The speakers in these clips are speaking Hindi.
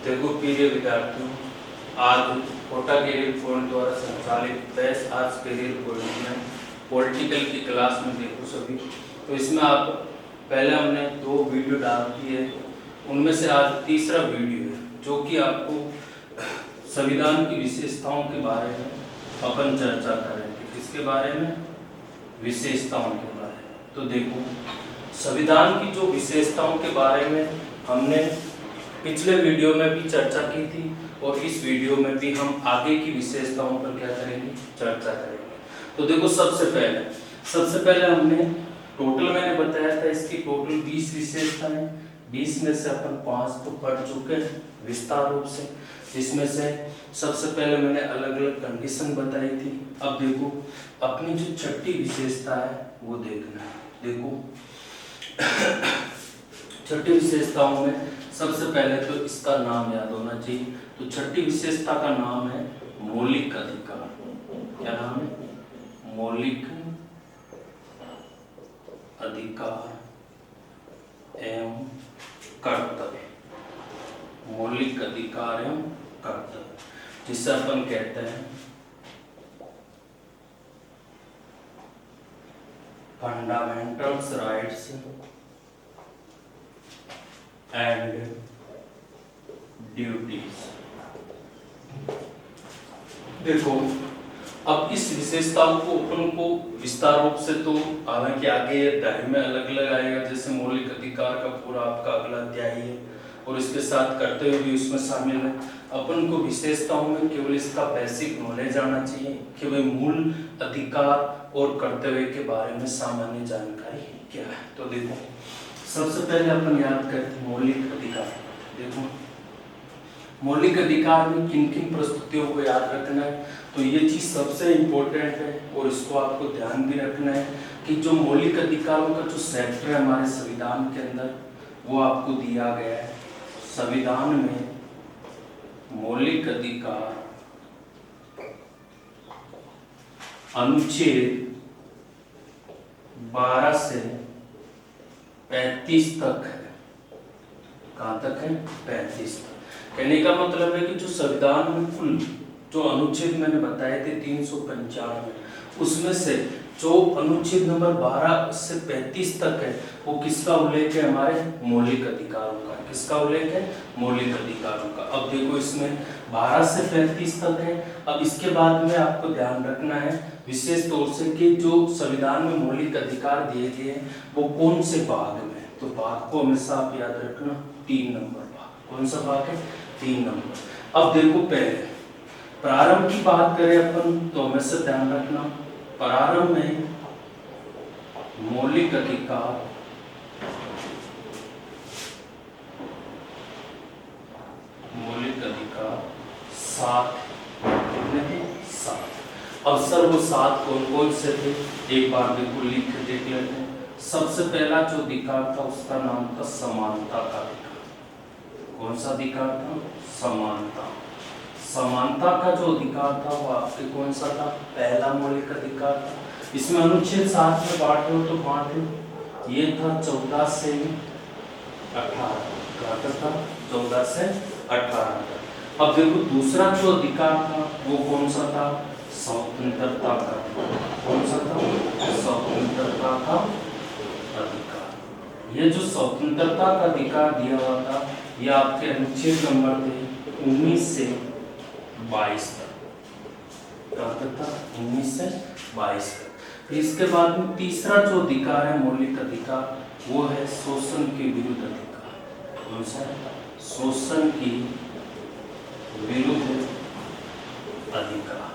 देखो प्रिय विद्यार्थियों, आज कोटा कैरियर पॉइंट द्वारा संचालित बेस्ट आज कैरियर पॉइंट में पॉलिटिकल की क्लास में देखो सभी। तो इसमें आप पहले हमने 2 वीडियो डाल दी है, उनमें से आज तीसरा वीडियो है जो कि आपको संविधान की विशेषताओं के बारे में अपन चर्चा करेंगे। किसके बारे में? विशेषताओं के बारे में। तो देखो, संविधान की जो विशेषताओं के बारे में हमने पिछले वीडियो में भी चर्चा की थी और इस वीडियो में भी हम आगे की विशेषताओं पर क्या करेंगे? चर्चा करेंगे। तो देखो, सबसे पहले हमने टोटल मैंने बताया था इसकी टोटल 20 विशेषताएं। 20 में से अपन 5 तो पढ़ चुके हैं विस्तार रूप से, जिसमें से सबसे पहले मैंने अलग अलग कंडीशन बताई थी। अब देखो, अपनी जो छठी विशेषता है वो देखना है। देखो छठी विशेषताओं में सबसे पहले तो इसका नाम याद होना चाहिए। तो छठी विशेषता का नाम है मौलिक अधिकार। क्या नाम है? मौलिक अधिकार एवं कर्तव्य। मौलिक अधिकार एवं कर्तव्य, जिसे अपन कहते हैं फंडामेंटल्स राइट्स एंड ड्यूटीज। देखो, अब इस विशेषताओं को अपन को विस्तार रूप से तो हालांकि आगे अध्याय में अलग अलग आएगा, जैसे मौलिक अधिकार का पूरा आपका अगला अध्याय है और इसके साथ कर्तव्य भी उसमें शामिल है। अपन को विशेषताओं में केवल इसका बेसिक नॉलेज आना चाहिए कि भाई मूल अधिकार और कर्तव्य के बारे में सामान्य जानकारी क्या है। तो देखो, सबसे पहले अपन याद करते हैं मौलिक अधिकार। देखो, मौलिक अधिकार में किन किन प्रस्तुतियों को याद रखना है, तो ये चीज सबसे इम्पोर्टेंट है और इसको आपको ध्यान भी रखना है कि जो मौलिक अधिकारों का जो सेक्टर है हमारे संविधान के अंदर वो आपको दिया गया है। संविधान में मौलिक अधिकार अनुच्छेद 12 से 35 तक है। कहां तक है? 35 तक। कहने का मतलब है कि जो संविधान में कुल जो अनुच्छेद मैंने बताए थे 395, उसमें से जो अनुच्छेद नंबर 12 से 35 तक है वो किसका उल्लेख है? हमारे मौलिक अधिकारों का। किसका उल्लेख है? मौलिक अधिकारों का। अब देखो, इसमें 12 से 35 तक है। अब इसके बाद में आपको ध्यान रखना है विशेष तौर से कि जो संविधान में मौलिक अधिकार दिए गए हैं वो कौन से भाग में। तो भाग को हमेशा आप याद रखना, 3 नंबर भाग। कौन सा भाग है? 3 नंबर। अब देखो, पहले प्रारंभ की बात करें अपन तो हमेशा ध्यान रखना, प्रारंभ में मौलिक अधिकार सात। कितने थे? 7। अब सर वो 7 कौन कौन से थे? एक बार देखो लिख के देख लेते हैं। सबसे पहला जो अधिकार था उसका नाम था समानता का अधिकार। कौन सा अधिकार था? समानता। समानता का जो अधिकार था वो आपके कौन सा था? पहला मौलिक अधिकार था। इसमें अनुच्छेद 7 में बांटे हो तो बांटे, ये था 14 से 18। कहाँ तक था? 14 से 18 तक। अब देखो, दूसरा जो अधिकार था वो कौन सा था? स्वतंत्रता का। कौन सा था? स्वतंत्रता का अधिकार। ये जो स्वतंत्रता का अधिकार दिया हुआ था ये आपके अनुच्छेद नंबर थे 19 से 22 तक। कहाँ तक था? 19 से 22 तक। फिर इसके बाद में तीसरा जो अधिकार है मौलिक अधिकार वो है शोषण के विरुद्ध अधिकार। कौन सा है? शोषण की विरुद्ध अधिकार।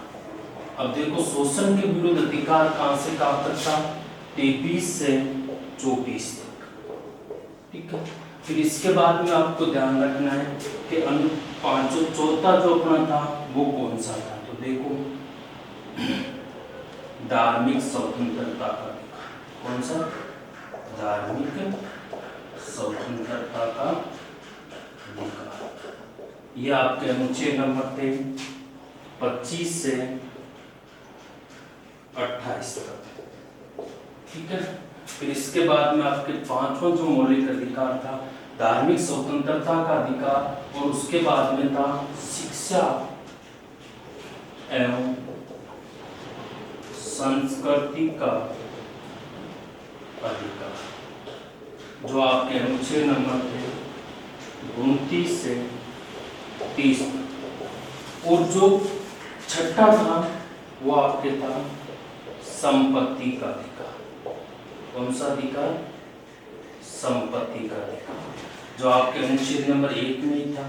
अब देखो, शोषण के विरुद्ध अधिकार कहां से कहां तक था? 23 से 24 तक। ठीक है। फिर इसके बाद में आपको ध्यान रखना है कि चौथा जो अपना था वो कौन सा था। तो देखो, धार्मिक स्वतंत्रता का अधिकार। कौन सा? धार्मिक स्वतंत्रता का अधिकार। ये आपके अनुच्छेद नंबर थे 25 से 28 तक। ठीक है। फिर इसके बाद में आपके पांचवा जो मौलिक अधिकार था धार्मिक स्वतंत्रता का अधिकार, और उसके बाद में था शिक्षा एवं संस्कृति का अधिकार, जो आपके अनुच्छेद नंबर थे 29 से 30। और जो छठा था वो आपके था संपत्ति का अधिकार। कौन सा अधिकार? संपत्ति का अधिकार, जो आपके अनुच्छेद नंबर 1 में ही था।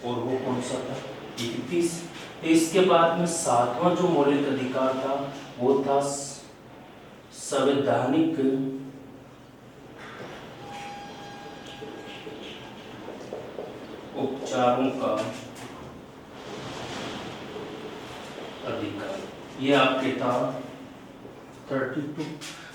और वो कौन सा था? 31। इसके बाद में सातवां जो मौलिक अधिकार था वो था संवैधानिक उपचारों का अधिकार। ये आपके था 32।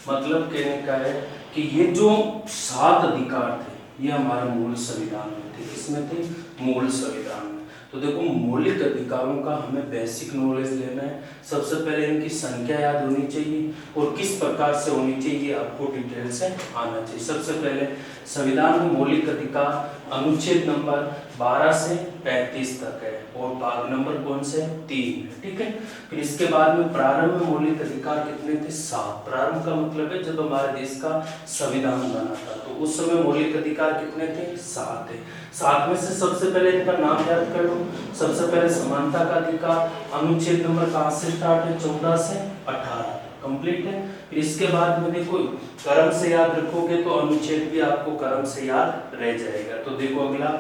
मतलब कहने का है कि ये जो 7 अधिकार थे ये हमारे मूल संविधान में थे। किसमें थे? मूल संविधान में। तो देखो, मौलिक अधिकारों का हमें बेसिक नॉलेज लेना है। सबसे पहले इनकी संख्या याद होनी चाहिए और किस प्रकार से होनी चाहिए आपको डिटेल से आना चाहिए। सबसे पहले संविधान में मौलिक अधिकार अनुच्छेद नंबर 12 से 35 तक है और भाग नंबर कौन से? 3 है। ठीक है। फिर इसके बाद में प्रारंभ में मौलिक अधिकार कितने थे? 7। प्रारंभ का मतलब है जब हमारे देश का संविधान बना था तो उस समय मौलिक अधिकार कितने थे? 7 थे। 7 में से सबसे पहले इनका नाम याद कर लो। सबसे पहले समानता का अधिकार, अनुच्छेद नंबर कहाँ से स्टार्ट है? 14 से 18 कंप्लीट है। फिर इसके बाद में देखो, क्रम से याद रखोगे तो अनुच्छेद भी आपको क्रम से याद रह जाएगा। तो देखो अगला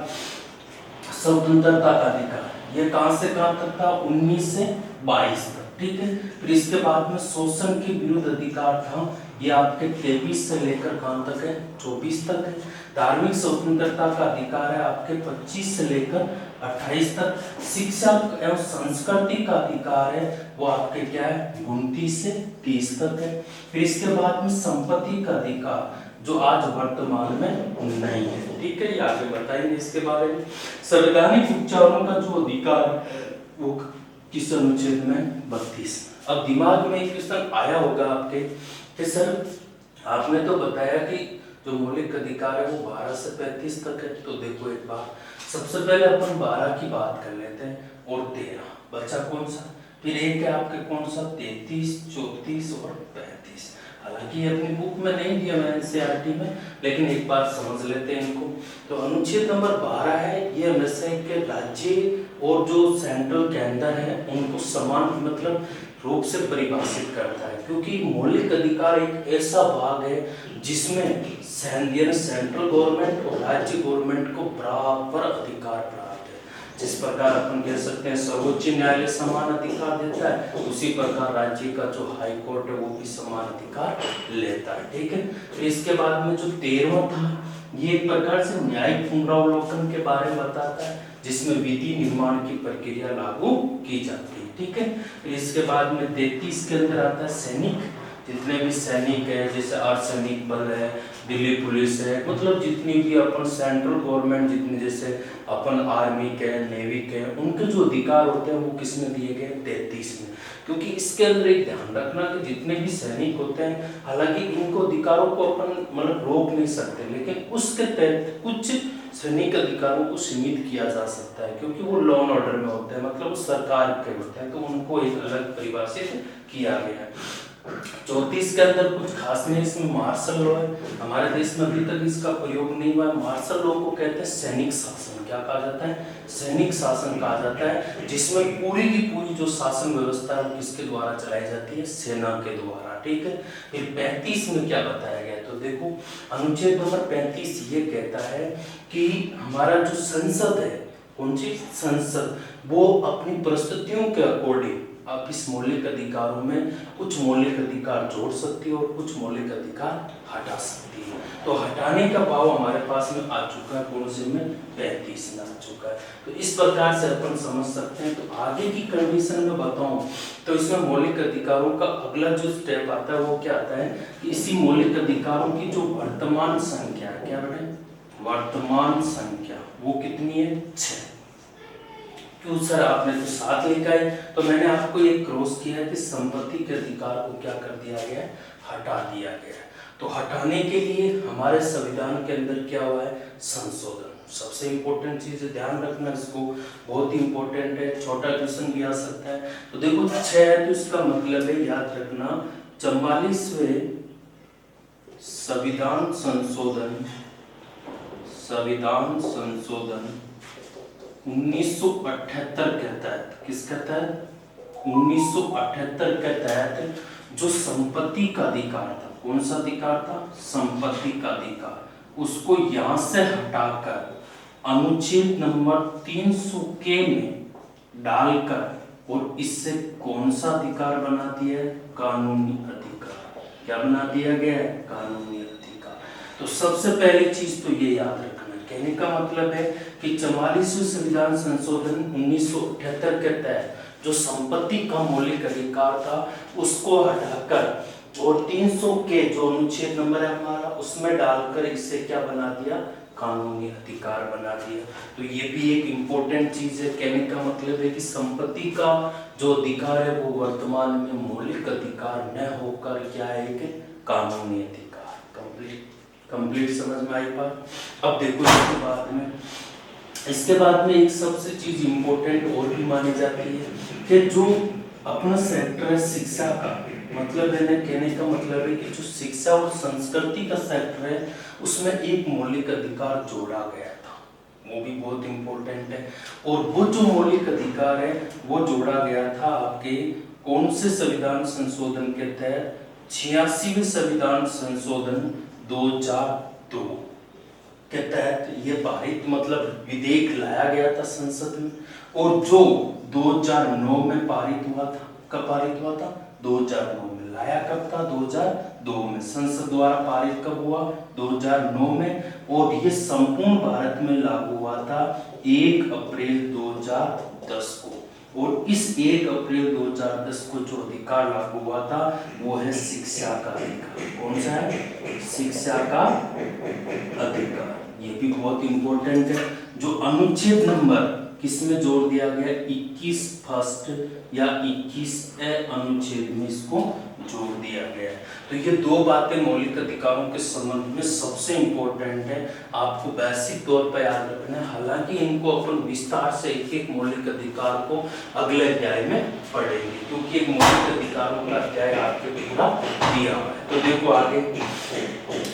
स्वतंत्रता का अधिकार, ये कहां से कहां तक था? 19 से 22 तक। ठीक है। फिर इसके बाद में शोषण के विरुद्ध अधिकार था, ये आपके 23 से लेकर कहां तक है? 24 तक है। धार्मिक स्वतंत्रता का अधिकार है आपके 25 से लेकर 28 तक। शिक्षा एवं संस्कृति का अधिकार है वो आपके क्या है? 29 से 30 तक है। फिर इसके बाद में संपत्ति का अधिकार जो आज वर्तमान में नहीं है। ठीक है, ये आगे बताएंगे इसके बारे में। संवैधानिक उपचारों का जो अधिकार वो किस अनुच्छेद में? 32। अब दिमाग में एक क्वेश्चन आया होगा आपके कि सर आपने तो बताया कि जो मौलिक अधिकार है वो 12 से 35 तक है। तो देखो एक बार, सबसे पहले अपन 12 की बात कर लेते हैं और 13 बचा कौन सा? फिर एक है आपके कौन सा? 33, 34 और 35। हालांकि ये अपनी बुक में नहीं दिया मैंने एनसीईआरटी में, लेकिन एक बार समझ लेते हैं इनको। तो अनुच्छेद नंबर 12 है, ये हमेशा के राज्य और जो सेंट्रल केंद्र है उनको समान मतलब रूप से परिभाषित करता है, क्योंकि मौलिक अधिकार एक ऐसा भाग है जिसमें सेंट्रल गवर्नमेंट और राज्य गवर्नमेंट को बराबर अधिकार प्राप्त है। जिस प्रकार अपन कह सकते हैं सर्वोच्च न्यायालय समान अधिकार देता है, उसी प्रकार राज्य का जो हाई कोर्ट है वो भी समान अधिकार लेता है। ठीक है। फिर इसके बाद में जो 13वां था, ये एक प्रकार से न्यायिक पुनरावलोकन के बारे में बताता है, जिसमें विधि निर्माण की प्रक्रिया लागू की जाती है। ठीक है। फिर इसके बाद में 33 के अंदर आता है सैनिक, जितने भी सैनिक है, जैसे अर्धसैनिक बल है, दिल्ली पुलिस है, मतलब जितनी भी अपन सेंट्रल गवर्नमेंट जितने जैसे अपन आर्मी के, नेवी के, उनके जो अधिकार होते हैं वो किसमें दिए गए? 33 में। क्योंकि इसके अंदर एक ध्यान रखना कि जितने भी सैनिक होते हैं, हालांकि इनको अधिकारों को अपन मतलब रोक नहीं सकते, लेकिन उसके तहत कुछ सैनिक अधिकारों को सीमित किया जा सकता है, क्योंकि वो लॉ एंड ऑर्डर में होते हैं, मतलब वो सरकार के होते हैं, तो उनको एक अलग परिभाषित किया गया है। 34 के अंदर कुछ खास नहीं, इसमें मार्शल लॉ है। हमारे देश में अभी तक इसका प्रयोग नहीं हुआ है। मार्शल लॉ को कहते हैं सैनिक शासन। क्या कहा जाता है? सैनिक शासन कहा जाता है, जिसमें पूरी की पूरी जो शासन व्यवस्था है वो किसके द्वारा चलाई जाती है? सेना के द्वारा। ठीक है। फिर 35 में क्या बताया गया? तो देखो, अनुच्छेद नंबर 35 ये कहता है कि हमारा जो संसद है, कौन सी संसद, वो अपनी परिस्थितियों के अकॉर्डिंग आप इस मौलिक अधिकारों में कुछ मौलिक अधिकार जोड़ सकती है और कुछ मौलिक अधिकार हटा सकती है। तो हटाने का भाव हमारे पास में आ चुका है, कौन से में? 35 में आ चुका है। तो इस प्रकार से अपन समझ सकते हैं। तो आगे की कंडीशन में बताऊं तो इसमें मौलिक अधिकारों का अगला जो स्टेप आता है वो क्या आता है कि इसी मौलिक अधिकारों की जो वर्तमान संख्या है, क्या बेटे? वर्तमान संख्या वो कितनी है? 6। क्यों सर आपने तो 7 लिखा है? तो मैंने आपको ये क्रॉस किया है कि संपत्ति के अधिकार को क्या कर दिया गया है? हटा दिया गया है। तो हटाने के लिए हमारे संविधान के अंदर क्या हुआ है, संशोधन। सबसे इंपॉर्टेंट चीज है, ध्यान रखना इसको, बहुत ही इंपॉर्टेंट है, छोटा क्वेश्चन भी आ सकता है। तो देखो 6 है तो इसका मतलब है, याद रखना 44वें संविधान संशोधन 1978 के तहत, किसके तहत, 1978 के तहत जो संपत्ति का अधिकार था, कौन सा अधिकार था, संपत्ति का अधिकार, उसको यहां से हटाकर अनुच्छेद नंबर 300 के में डालकर और इससे कौन सा अधिकार बना दिया है, कानूनी अधिकार। क्या बना दिया गया है, कानूनी अधिकार। तो सबसे पहली चीज तो ये याद रखना, कहने का मतलब है कि 44वें संविधान संशोधन 1978 के तहत जो संपत्ति का मौलिक अधिकार था उसको हटाकर और 300 के जो अनुच्छेद नंबर है हमारा उसमें डालकर इससे क्या बना दिया, कानूनी अधिकार बना दिया। तो ये भी एक इम्पोर्टेंट चीज है, कहने का मतलब है कि संपत्ति का जो अधिकार है वो वर्तमान में मौलिक अधिकार न होकर क्या है, एक कानूनी अधिकार। कंप्लीट समझ में आई बात। अब देखो इसके बाद में एक सबसे चीज इंपॉर्टेंट और भी मानी जाती है कि जो अपना सेक्टर है शिक्षा का, मतलब है कहने का मतलब है कि जो शिक्षा और संस्कृति का सेक्टर है उसमें एक मौलिक अधिकार जोड़ा गया था, वो भी बहुत इंपॉर्टेंट है। और वो जो मौलिक अधिकार है वो जोड़ा गया था आपके कौन से संविधान संशोधन के तहत, 86वें संविधान संशोधन 2002 के तहत ये पारित मतलब विधेयक लाया गया था संसद में, और जो 2009 में पारित हुआ था। कब पारित हुआ था, 2009 में। लाया कब था, 2002 में। संसद द्वारा पारित कब हुआ, 2009 में। और ये संपूर्ण भारत में लागू हुआ था 1 अप्रैल 2010 को। और इस 1 अप्रैल 2010 को जो अधिकार लागू हुआ था वो है शिक्षा का अधिकार। कौन सा है, शिक्षा का अधिकार। ये भी बहुत इंपॉर्टेंट है। जो अनुच्छेद नंबर किसमें जोड़ दिया गया, 21 फर्स्ट या 21 अनुच्छेद में इसको जोड़ दिया गया है। तो ये दो बातें मौलिक अधिकारों के संबंध में सबसे इंपॉर्टेंट है, आपको बेसिक तौर पर याद रखना है। हालांकि इनको अपन विस्तार से एक एक मौलिक अधिकार को अगले अध्याय में पढ़ेंगे, क्योंकि एक मौलिक अधिकारों का अध्याय आपके पूरा दिया हुआ है। तो देखो आगे,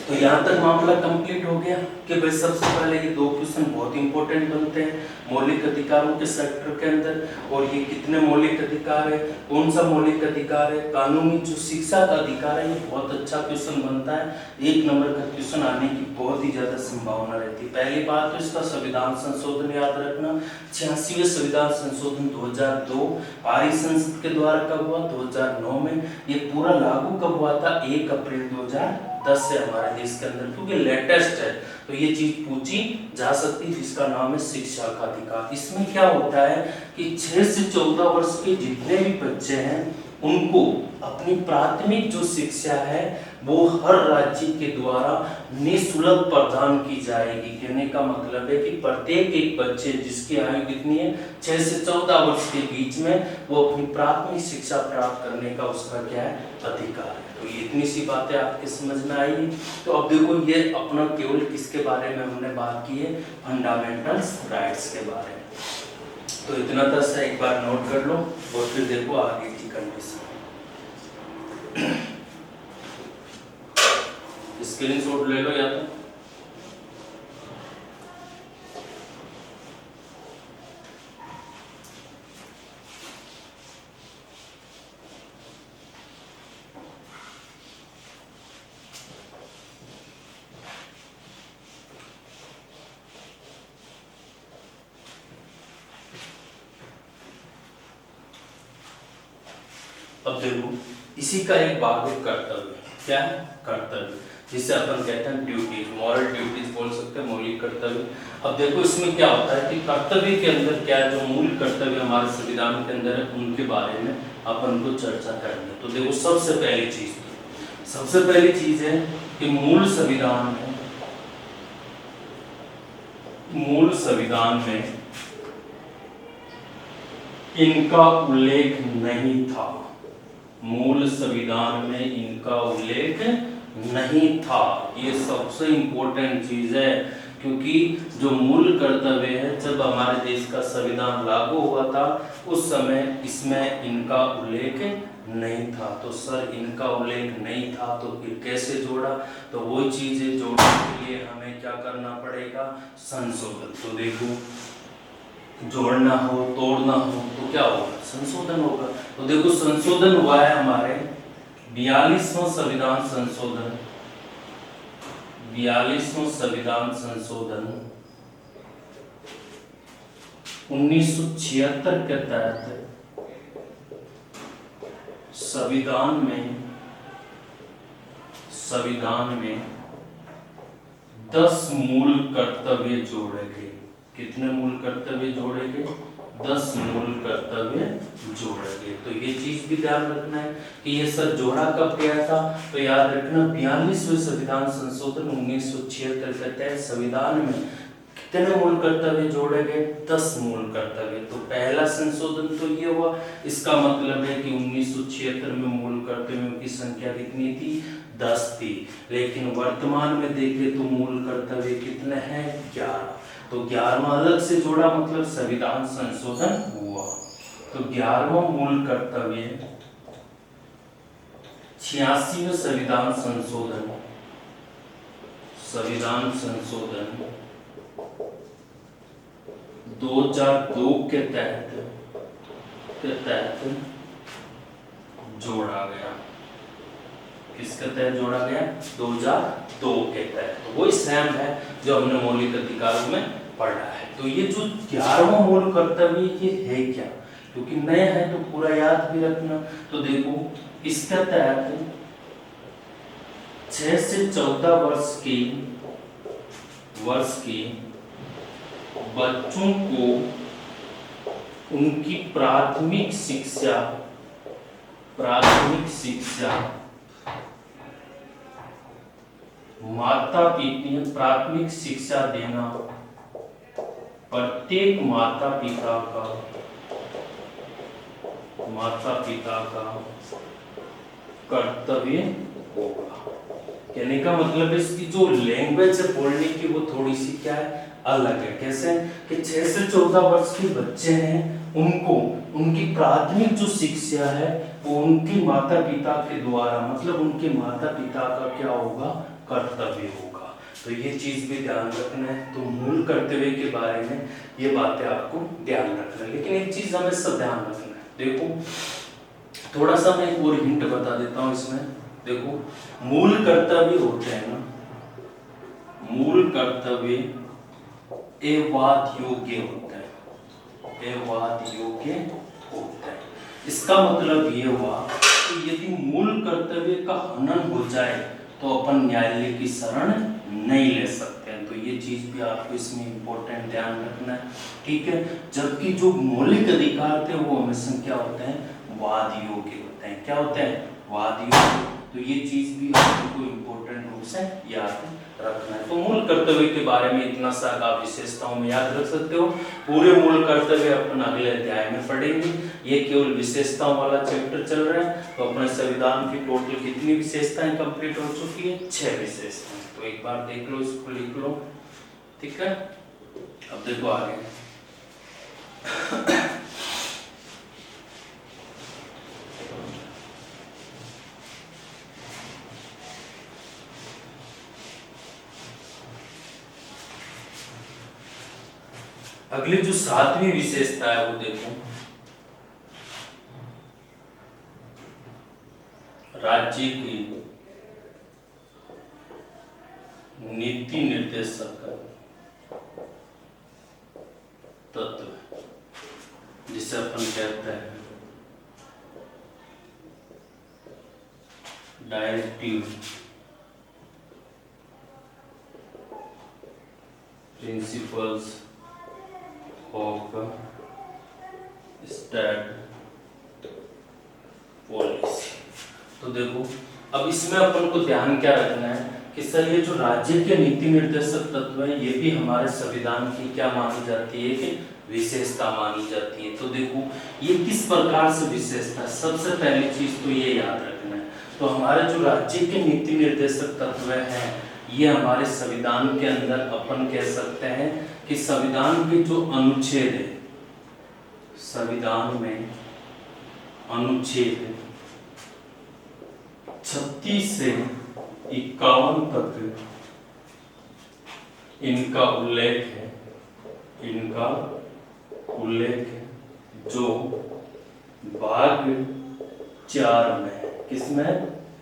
तो यहाँ तक मामला कंप्लीट हो गया कि भाई सबसे पहले ये दो क्वेश्चन बहुत इंपॉर्टेंट बनते हैं मौलिक अधिकारों के सेक्टर के अंदर। और ये कितने मौलिक अधिकार है, कौन सा मौलिक अधिकार है, कानूनी जो शिक्षा का अधिकार है, ये बहुत अच्छा क्वेश्चन बनता है। 1 नंबर का क्वेश्चन आने की बहुत ही ज्यादा संभावना रहती है। पहली बात तो इसका संविधान संशोधन याद रखना, 86वें संविधान संशोधन 2002 पारित संसद के द्वारा कब हुआ, 2009 में। ये पूरा लागू कब हुआ था, 1 अप्रैल 2010 से हमारे देश के अंदर, क्योंकि लेटेस्ट है तो ये चीज पूछी जा सकती है, जिसका नाम है शिक्षा का अधिकार। इसमें क्या होता है कि 6 से 14 वर्ष के जितने भी बच्चे हैं उनको अपनी प्राथमिक जो शिक्षा है वो हर राज्य के द्वारा निःशुल्क प्रदान की जाएगी। कहने का मतलब है कि प्रत्येक एक बच्चे जिसकी आयु कितनी है, 6 से 14 वर्ष के बीच में, वो अपनी प्राथमिक शिक्षा प्राप्त करने का उसका क्या है, अधिकार है। तो ये इतनी सी बातें आपके समझ में आई। तो अब देखो ये अपना केवल किसके बारे में हमने बात की है, फंडामेंटल राइट्स के बारे में। तो इतना तक एक बार नोट कर लो और फिर देखो आगे की कंडीशन। स्क्रीनशॉट ले लो या तो अब देखो इसी का एक भाग है कर्तव्य। क्या है, कर्तव्य, जिसे अपन कहते हैं ड्यूटीज, मॉरल ड्यूटीज बोल सकते हैं, मौलिक कर्तव्य। अब देखो इसमें क्या होता है कि कर्तव्य के अंदर क्या है, जो मूल कर्तव्य हमारे संविधान के अंदर है उनके बारे में अपन को चर्चा करनी है। तो देखो सबसे पहली चीज है कि मूल संविधान में इनका उल्लेख नहीं था। मूल संविधान में इनका उल्लेख नहीं था। ये सबसे इम्पोर्टेंट चीज है, क्योंकि जो मूल कर्तव्य है, जब हमारे देश का संविधान लागू हुआ था उस समय इसमें इनका उल्लेख नहीं था। तो सर इनका उल्लेख नहीं था तो फिर कैसे जोड़ा? तो वो चीजें जोड़ने के लिए हमें क्या करना पड़ेगा? संशोधन। तो देखो, जोड़ना हो तोड़ना हो तो क्या होगा? संशोधन होगा। तो देखो संशोधन हुआ है हमारे 42वां संविधान संशोधन, 42वां संविधान संशोधन 1976 के तहत संविधान में 10 मूल कर्तव्य जोड़े गए। कितने मूल कर्तव्य जोड़े गए? 10 मूल कर्तव्य जोड़े गए। तो ये चीज भी ध्यान रखना है कि ये सर जोड़ा कब गया था? तो याद रखना 42वें संविधान संशोधन 1976 के तहत संविधान में कितने मूल कर्तव्य जोड़े गए? 10 मूल कर्तव्य। तो पहला संशोधन तो ये हुआ, इसका मतलब है कि 1976 में मूल कर्तव्यों की संख्या कितनी थी? 10 थी। लेकिन वर्तमान में देखें तो मूल कर्तव्य कितने हैं? 11। तो 11वां अलग से जोड़ा, मतलब संविधान संशोधन हुआ। तो 11वां मूल कर्तव्य 86वें संविधान संशोधन 2002 के तहत जोड़ा गया। किसके तहत जोड़ा गया? 2002 के तहत। तो वही सेम है जो हमने मौलिक अधिकारों में पढ़ा है। तो ये जो 11वां मूल कर्तव्य ये है क्या? क्योंकि नया है तो पूरा याद भी रखना। तो देखो इसके तहत 6 से 14 वर्ष की बच्चों को उनकी प्राथमिक शिक्षा प्राथमिक शिक्षा देना प्रत्येक माता पिता का कर्तव्य होगा। कहने का मतलब है इसकी जो लैंग्वेज है बोलने की वो थोड़ी सी क्या है? अलग है। कैसे? कि 6 से 14 वर्ष के बच्चे हैं, उनको उनकी प्राथमिक जो शिक्षा है वो उनके माता पिता के द्वारा, मतलब उनके माता पिता का क्या होगा? कर्तव्य होगा। तो ये चीज भी ध्यान रखना है। तो मूल कर्तव्य के बारे में ये बातें आपको ध्यान रखना है। लेकिन एक चीज हमेशा ध्यान रखना है, देखो थोड़ा सा मैं एक और हिंट बता देता हूँ इसमें। देखो मूल कर्तव्य होते हैं ना, मूल कर्तव्य एवाद योग्य होता है, एवाद योग्य होता है। इसका मतलब ये हुआ कि यदि मूल कर्तव्य का हनन हो जाए तो अपन न्यायालय की शरण नहीं ले सकते हैं। तो ये चीज भी आपको इसमें इंपॉर्टेंट ध्यान रखना है, ठीक है। जबकि जो मौलिक अधिकार थे वो हमेशा क्या होते हैं? वाद योग्य होते हैं। क्या होते हैं? वाद योग्य। तो ये चीज भी आपको इंपॉर्टेंट रूप से याद रखना है। तो मूल कर्तव्य के बारे में इतना सा आप विशेषताओं में याद रख सकते हो। पूरे मूल कर्तव्य अपन अगले अध्याय में पढ़ेंगे। ये केवल विशेषताओं वाला चैप्टर चल रहा है। तो अपने संविधान की टोटल कितनी विशेषताएं कंप्लीट हो चुकी है? 6 विशेषताएं। तो एक बार देख लो, इसको लिख लो, ठीक है। अब देखो आगे अगली जो 7वीं विशेषता है वो देखो, राज्य की नीति निर्देशक तत्व, जिसे अपन कहते हैं directive, principles of state policy. तो देखो अब इसमें अपन को ध्यान क्या रखना है कि सर ये जो राज्य के नीति निर्देशक तत्व है ये भी हमारे संविधान की क्या मानी जाती है? कि विशेषता मानी जाती है। तो देखो ये किस प्रकार से विशेषता? सबसे पहली चीज तो ये याद रखना है। तो हमारे जो राज्य के नीति निर्देशक तत्व हैं, ये हमारे संविधान के अंदर अपन कह सकते हैं कि संविधान के जो अनुच्छेद है, संविधान में अनुच्छेद 36 से 51 तक इनका उल्लेख है, इनका उल्लेख है, जो भाग 4 में, किसमें?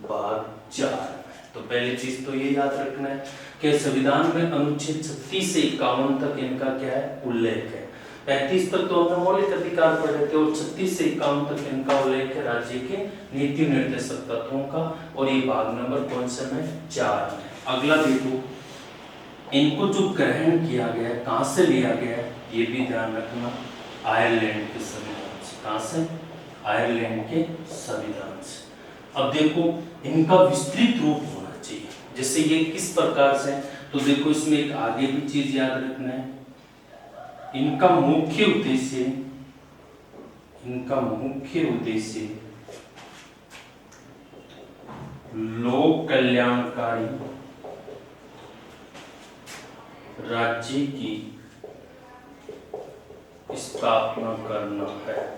भाग 4 में। तो पहली चीज तो ये याद रखना है कि संविधान में अनुच्छेद 36 से 51 तक इनका क्या है? उल्लेख है। 35 तक तो हमने मौलिक अधिकार पढ़े थे और 36 से 51 तक इनका उल्लेख है राज्य के नीति निर्देशक तत्वों का, और ये भाग नंबर कौन से में? 4 में। अगला देखो, इनको जो ग्रहण किया गया है, कहां से लिया गया है, ये भी ध्यान रखना, आयरलैंड के संविधान से। कहां से? आयरलैंड के संविधान से। अब देखो, इनका विस्तृत रूप होना चाहिए, जैसे ये किस प्रकार से, तो देखो इसमें एक आगे भी चीज याद रखना है, इनका मुख्य उद्देश्य, इनका मुख्य उद्देश्य लोक कल्याणकारी राज्य की स्थापना करना है।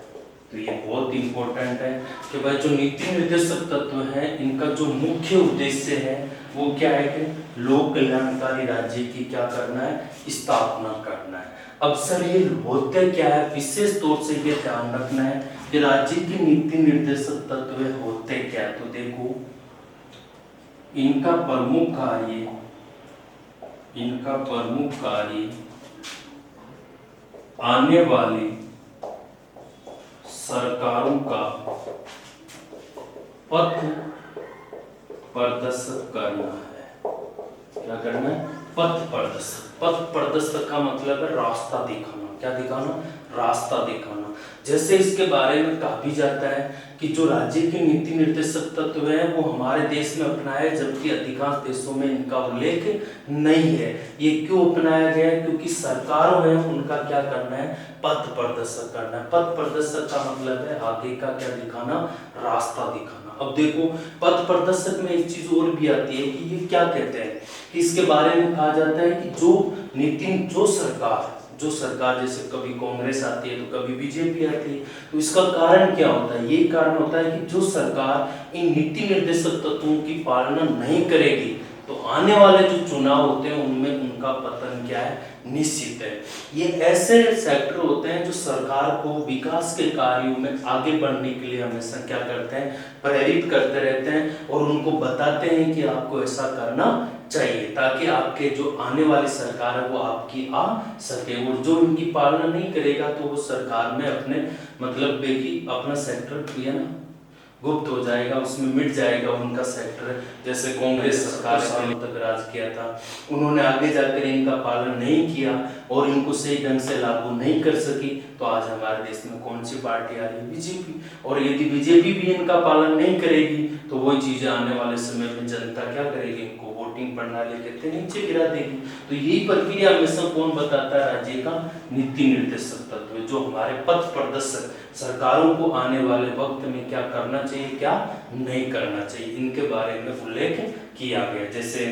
तो ये बहुत इंपॉर्टेंट है कि भाई जो नीति निर्देशक तत्व है, इनका जो मुख्य उद्देश्य है वो क्या है कि लोक कल्याणकारी राज्य की क्या करना है? स्थापना करना है। अब सर ये होते क्या है? विशेष तौर से ये ध्यान रखना है कि राज्य की नीति निर्देशक तत्व होते क्या है। तो देखो, इनका प्रमुख कार्य, इनका प्रमुख कार्य आने वाली सरकारों का पथ प्रदर्शित करना है। क्या करना है? पथ प्रदर्शक। पथ प्रदर्शक का मतलब है रास्ता दिखाना। क्या दिखाना? रास्ता दिखाना। जैसे इसके बारे में कहा भी जाता है कि जो राज्य के नीति निर्देशक तत्व है वो हमारे देश में अपनाए, जबकि अधिकांश देशों में इनका उल्लेख नहीं है। ये क्यों अपनाया गया है? क्योंकि सरकारों है उनका क्या करना है? पथ प्रदर्शक करना है। पथ प्रदर्शक का मतलब है आगे का क्या दिखाना? रास्ता दिखाना। अब देखो, पथ प्रदर्शक में एक चीज और भी आती है कि ये क्या कहते हैं कि इसके बारे में कहा जाता है कि जो नीति, जो सरकार जैसे कभी कांग्रेस आती है तो कभी बीजेपी आती है, तो इसका कारण क्या होता है? ये कारण होता है कि जो सरकार इन नीति निर्देशक तत्वों की पालना नहीं करेगी तो आने वाले जो चुनाव होते हैं उनमें उनका पतन क्या है? निश्चित है। ये ऐसे सेक्टर होते हैं जो सरकार को विकास के कार्यों में आगे बढ़ने के लिए हमेशा क्या करते हैं? प्रेरित करते रहते हैं और उनको बताते हैं कि आपको ऐसा करना चाहिए, ताकि आपके जो आने वाली सरकार है वो आपकी आ सके। और जो इनकी पालना नहीं करेगा तो वो सरकार में अपने मतलब बेकी अपना सेक्टर किया ना गुप्त हो जाएगा, उसमें मिट जाएगा उनका सेक्टर। जैसे कांग्रेस सरकार सालों तक राज किया था, उन्होंने आगे जाकर इनका पालन नहीं किया और इनको सही ढंग से लागू नहीं कर सकी, तो आज हमारे देश में कौन सी पार्टी आ रही है? बीजेपी। और यदि बीजेपी भी इनका पालन नहीं करेगी तो वही चीजें आने वाले समय में जनता क्या करेगी? इनको वोटिंग प्रणाली कहते हैं नीचे गिरा देगी। तो यही प्रक्रिया हमेशा कौन बताता है? राज्य का नीति निर्देशक तत्व, जो हमारे पथ प्रदर्शक सरकारों को आने वाले वक्त में क्या करना चाहिए, क्या नहीं करना चाहिए, इनके बारे में उल्लेख किया गया। जैसे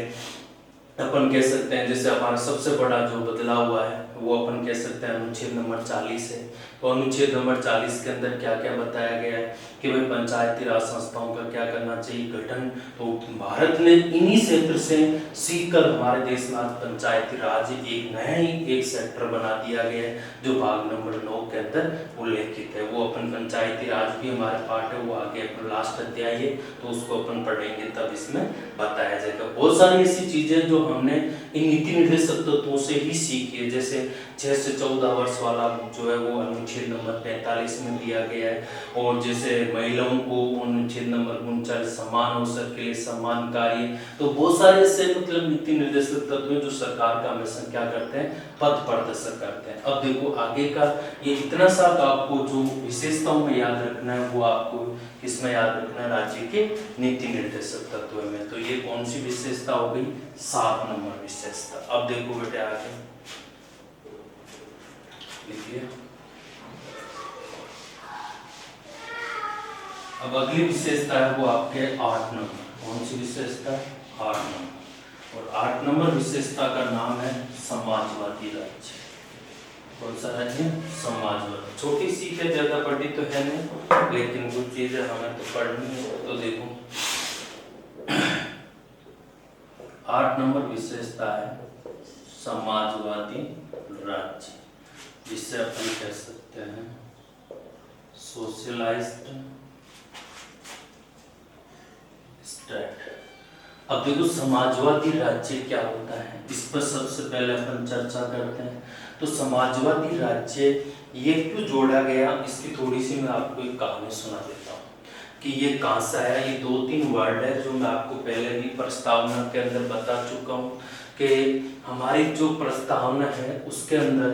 अपन कह सकते हैं, जैसे हमारा सबसे बड़ा जो बदलाव हुआ है वो अपन कह सकते हैं अनुच्छेद नंबर 40 है। तो अनुच्छेद नंबर 40 के अंदर क्या क्या बताया गया है कि भाई पंचायती राज संस्थाओं का क्या करना चाहिए? गठन। तो भारत ने इन्हीं क्षेत्र से सीखकर हमारे देश में आज पंचायती राज एक नया ही एक सेक्टर बना दिया गया है, जो भाग नंबर 9 के अंदर उल्लेखित है। वो अपन पंचायती राज भी हमारे पार्ट है, वो आगे अपन लास्ट अध्याय है तो उसको अपन पढ़ेंगे तब इसमें बताया जाएगा। बहुत सारी ऐसी चीजें जो हमने इन नीति निर्देशक तत्वों से ही सीखी है। जैसे 6 से 14 वर्ष वाला जो है वो अनुच्छेद नंबर 45 में दिया गया है, और जैसे महिलाओं को अनुच्छेद नंबर 39 समान अवसर के लिए समान कार्य। तो बहुत सारे ऐसे मतलब नीति निर्देशक तत्व जो सरकार का हमेशा क्या करते हैं? पथ प्रदर्शक करते हैं। अब देखो आगे का ये इतना सा आपको जो विशेषताओं में याद रखना है वो आपको किसमें याद रखना है? राज्य के नीति निर्देशक तत्व में। तो ये कौन सी विशेषता हो गई? 7 नंबर विशेषता। अब देखो बेटे आगे देखिए, अब अगली विशेषता है वो आपके 8 नंबर। कौन सी विशेषता? 8 नंबर। और 8 नंबर विशेषता का नाम है समाजवादी राज्य। कौन सा राज्य? समाजवादी। छोटी सी है, ज्यादा बड़ी तो है नहीं, लेकिन वो चीजें हमें तो पढ़नी है। तो देखो 8 नंबर विशेषता है समाजवादी राज्य, जिससे अपन कह सकते हैं सोशलाइज्ड स्टेट। अब देखो समाजवादी राज्य क्या होता है, इस पर सबसे पहले अपन चर्चा करते हैं। तो समाजवादी राज्य ये क्यों जोड़ा गया, इसकी थोड़ी सी मैं आपको एक कहानी सुना देता हूँ कि ये कहाँ से आया। ये 2-3 वर्ड है जो मैं आपको पहले भी प्रस्तावना के अंदर बता चुका हूँ कि हमारी जो प्रस्तावना है उसके अंदर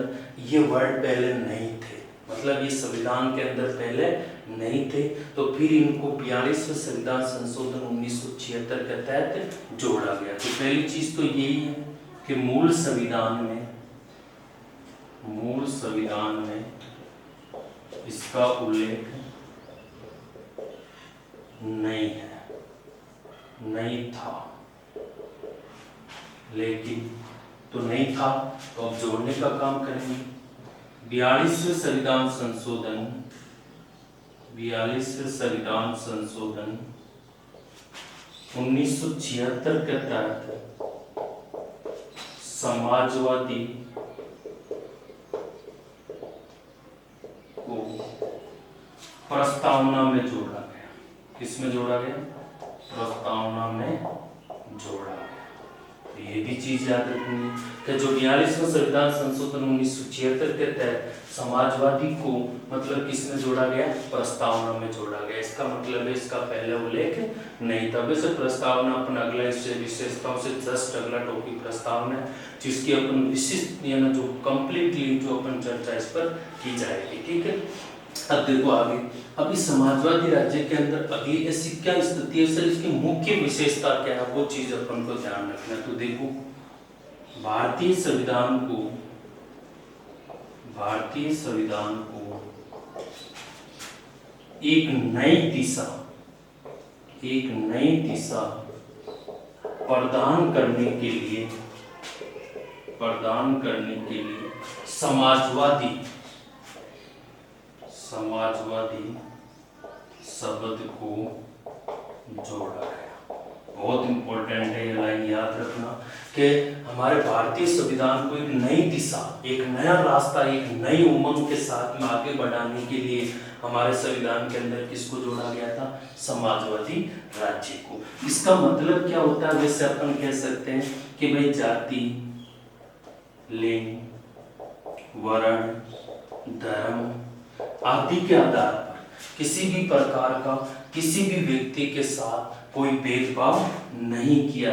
ये वर्ड पहले नहीं थे, मतलब ये संविधान के अंदर पहले नहीं थे। तो फिर इनको 42वें संविधान संशोधन 1976 के तहत जोड़ा गया। तो पहली चीज तो यही है कि मूल संविधान में इसका उल्लेख नहीं है, नहीं था, लेकिन तो नहीं था तो अब जोड़ने का काम करेंगे। 42वें संविधान संशोधन 1976 के तहत समाजवादी को प्रस्तावना में जोड़ा गया। किसमें जोड़ा गया? प्रस्तावना में जोड़ा गया। तो ये भी चीज याद रखनी है कि जो 42वें संविधान संशोधन 1976 के तहत समाजवादी को मतलब किसमें जोड़ा गया? प्रस्तावना में जोड़ा गया। इसका मतलब है इसका पहले उल्लेख नहीं था। वैसे प्रस्तावना अपन अगला इससे विशेषताओं से जस्ट अगला टॉपिक प्रस्तावना है, जिसकी अपन विशिष्ट यानी जो कंप्लीटली जो अपन चर्चा इस पर की जाएगी। ठीक है, अब देखो आगे। अभी समाजवादी राज्य के अंदर अगली ऐसी क्या स्थिति है, सर इसकी मुख्य विशेषता क्या है, वो चीज अपन को ध्यान रखना। तो देखो भारतीय संविधान को एक नई दिशा प्रदान करने के लिए समाजवादी शब्द को जोड़ा गया। बहुत इंपॉर्टेंट है ये लाइन याद रखना कि हमारे भारतीय संविधान को एक नई दिशा, एक नया रास्ता, एक नई उमंग के साथ में आगे बढ़ाने के लिए हमारे संविधान के अंदर किसको जोड़ा गया था? समाजवादी राज्य को। इसका मतलब क्या होता है? वैसे अपन कह सकते हैं कि भाई जाति, लिंग, वर्ण, धर्म आदि के आधार पर किसी भी प्रकार का किसी भी व्यक्ति के साथ कोई भेदभाव नहीं किया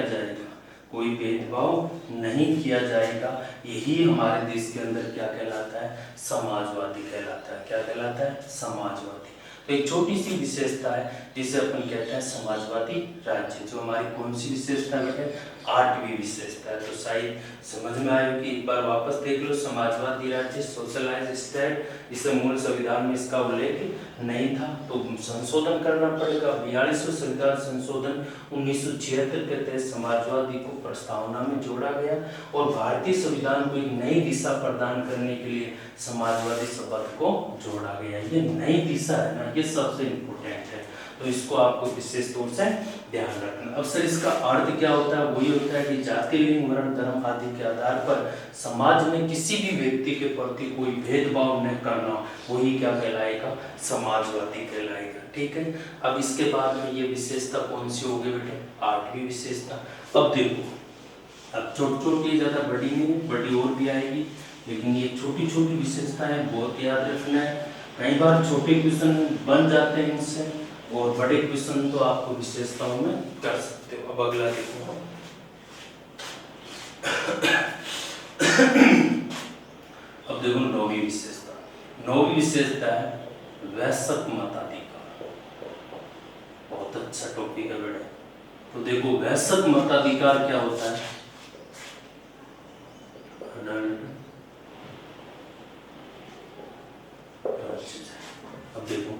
जाएगा। यही हमारे देश के अंदर क्या कहलाता है? समाजवादी कहलाता है। क्या कहलाता है? समाजवादी। तो एक छोटी सी विशेषता है जिसे अपन कहते हैं समाजवादी राज्य, जो हमारी कौन सी विशेषता है? 8वीं विशेषता है। तो शायद समझ में आए कि एक बार वापस देख लो। समाजवादी राज्य, सोशलाइज्ड स्टेट, इसे मूल संविधान में इसका उल्लेख नहीं था तो संशोधन करना पड़ेगा। 42वें संविधान संशोधन 1976 के तहत समाजवादी को प्रस्तावना में जोड़ा गया और भारतीय संविधान को एक नई दिशा प्रदान करने के लिए समाजवादी शब्द को जोड़ा गया। ये नई दिशा है ना, ये सबसे इम्पोर्टेंट है, तो इसको आपको विशेष तौर से ध्यान रखना। अब सर इसका अर्थ क्या होता है? वही होता है कि जाति, लिंग, वर्ण, धर्म आदि के आधार पर समाज में किसी भी व्यक्ति के प्रति कोई भेदभाव न करना, वही क्या कहलाएगा? समाजवादी कहलाएगा। ठीक है, अब इसके बाद में ये विशेषता कौन सी होगी बेटे? 8वीं विशेषता। अब देखो, अब छोटी ज्यादा बड़ी नहीं, बड़ी और भी आएगी, लेकिन ये छोटी छोटी विशेषताएं बहुत याद रखना है। कई बार छोटे क्वेश्चन बन जाते हैं इनसे, और बड़े क्वेश्चन तो आपको विशेषताओं में कर सकते हो। अब अगला देखो, अब देखो 9वीं विशेषता। 9वीं विशेषता है वयस्क मताधिकार। बहुत अच्छा टॉपिक है बेटे। तो देखो वयस्क मताधिकार क्या होता है? अब देखो,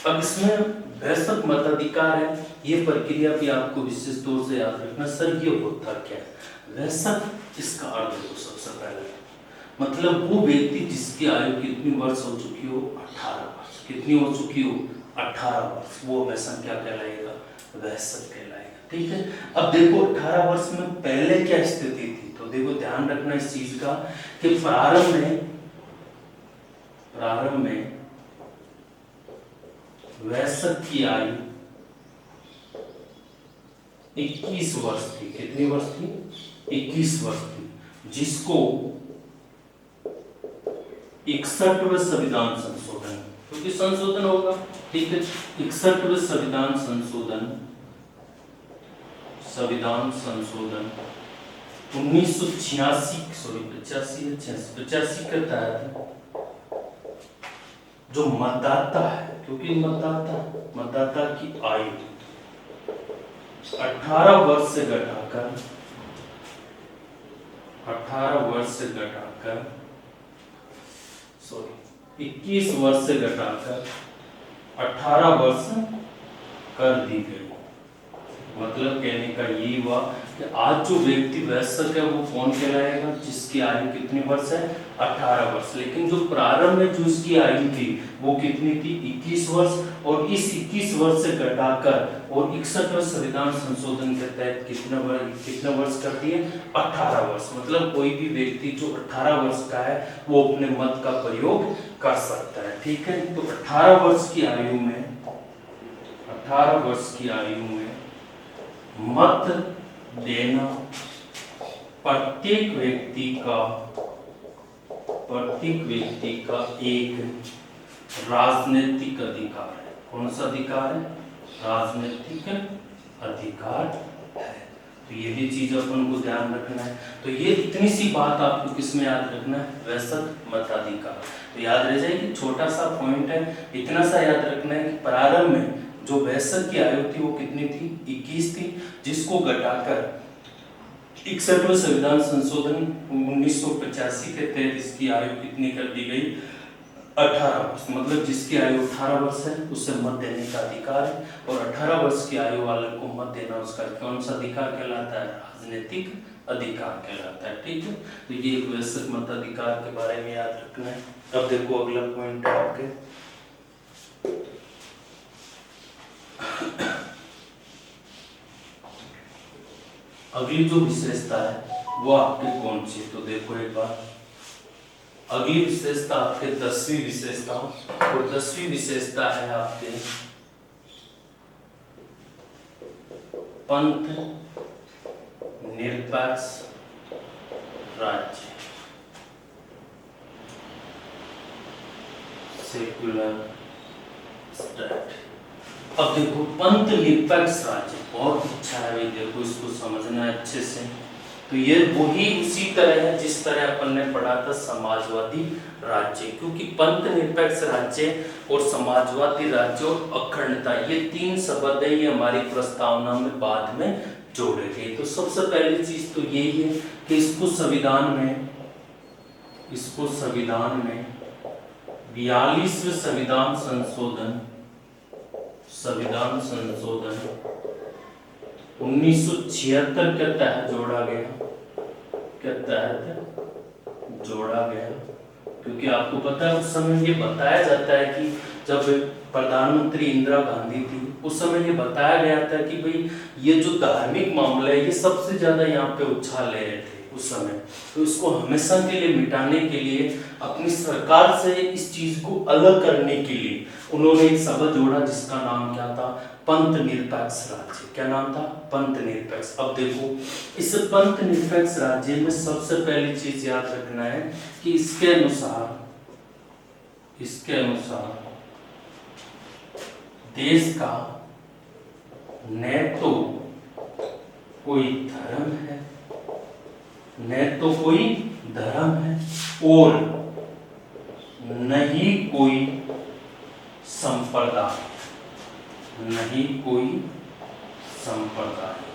अब इसमें वयस्क मताधिकार है, ये प्रक्रिया भी आपको विशेष तौर से याद रखना। स्वर्गीय होता क्या है? वयस्क, इसका अर्थ देखो सबसे पहले, मतलब वो व्यक्ति जिसकी आयु कितनी वर्ष हो चुकी हो, 18 वर्ष। कितनी हो चुकी हो? 18 वर्ष। वो वयस्क क्या कहलाएगा? वयस्क कहलाएगा। ठीक है। अब देखो 18 वर्ष में पहले क्या स्थिति थी, तो देखो ध्यान रखना इस चीज का कि प्रारंभ में वयस्क की आयु 21 वर्ष थी। कितनी वर्ष थी? 21 वर्ष थी, जिसको 61वें संविधान संशोधन, क्योंकि संशोधन होगा, ठीक है, 61वें संविधान संशोधन 1986 के तहत जो मतदाता है, क्योंकि मतदाता की आयु 18 वर्ष से घटाकर 21 वर्ष से घटाकर 18 वर्ष कर दी गई। मतलब कहने का ये हुआ कि आज जो व्यक्ति वयस्क है वो कौन कहलाएगा? जिसकी आयु कितनी वर्ष है? 18 वर्ष। लेकिन जो प्रारंभ में जो इसकी आयु थी वो कितनी थी? 21 वर्ष। और इस 21 वर्ष से घटाकर और 61वें संविधान संशोधन के तहत कितने वर्ष कर दिए? 18 वर्ष। मतलब कोई भी व्यक्ति जो 18 वर्ष का है वो अपने मत का प्रयोग कर सकता है। ठीक है। तो 18 वर्ष की आयु में मत देना प्रत्येक व्यक्ति का एक राजनीतिक अधिकार है। कौन सा अधिकार है? राजनीतिक अधिकार है। तो ये भी चीज अपन को ध्यान रखना है। तो ये इतनी सी बात आपको किसमें याद रखना है? वयस्क मताधिकार। तो याद रह जाएगी, छोटा सा पॉइंट है, इतना सा याद रखना है कि प्रारंभ में जो वयस्क की आयु थी वो कितनी थी? 21 थी, जिसको घटाकर 61वें संविधान संशोधन 1985 के तहत इसकी आयु कितनी कर दी गई? 18 वर्ष। मतलब जिसकी आयु 18 वर्ष है उसे मत देने का अधिकार है, और 18 वर्ष की आयु वाले को मत देना उसका कौन सा अधिकार कहलाता है? राजनीतिक अधिकार कहलाता है। ठीक है। तो ये वयस्क मताधिकार के बारे में याद रखना है। अब देखो अगला पॉइंट है आपके, अगली जो विशेषता है वो आपके कौन सी? तो देखो एक बार, अगली विशेषता आपके 10वीं विशेषता, और 10वीं विशेषता है आपके पंथ निरपेक्ष राज्य, सेक्युलर स्टेट। अब देखो पंथ निरपेक्ष राज्य बहुत अच्छा है भाई, देखो इसको समझना है अच्छे से। तो ये वही उसी तरह है जिस तरह अपन ने पढ़ा था समाजवादी राज्य, क्योंकि पंथ निरपेक्ष राज्य और समाजवादी राज्य और अखंडता ये 3 शब्द है, ये हमारी प्रस्तावना में बाद में जोड़े गए। तो सबसे पहली चीज तो यही है कि इसको संविधान में 42वें संविधान संशोधन 1976 के तहत जोड़ा गया, क्योंकि आपको पता है उस समय ये बताया जाता है कि जब प्रधानमंत्री इंदिरा गांधी थी उस समय ये बताया गया था कि भाई ये जो धार्मिक मामला है ये सबसे ज्यादा यहाँ पे उछाल ले रहे थे उस समय। तो इसको हमेशा के लिए मिटाने के लिए, अपनी सरकार से इस चीज को अलग करने के लिए उन्होंने एक शब्द जोड़ा जिसका नाम क्या था? पंथ निरपेक्ष राज्य। क्या नाम था? पंथ निरपेक्ष। अब देखो इस पंथ निरपेक्ष राज्य में सबसे पहली चीज याद रखना है कि इसके अनुसार देश का न तो कोई धर्म है और न ही कोई संप्रदाय।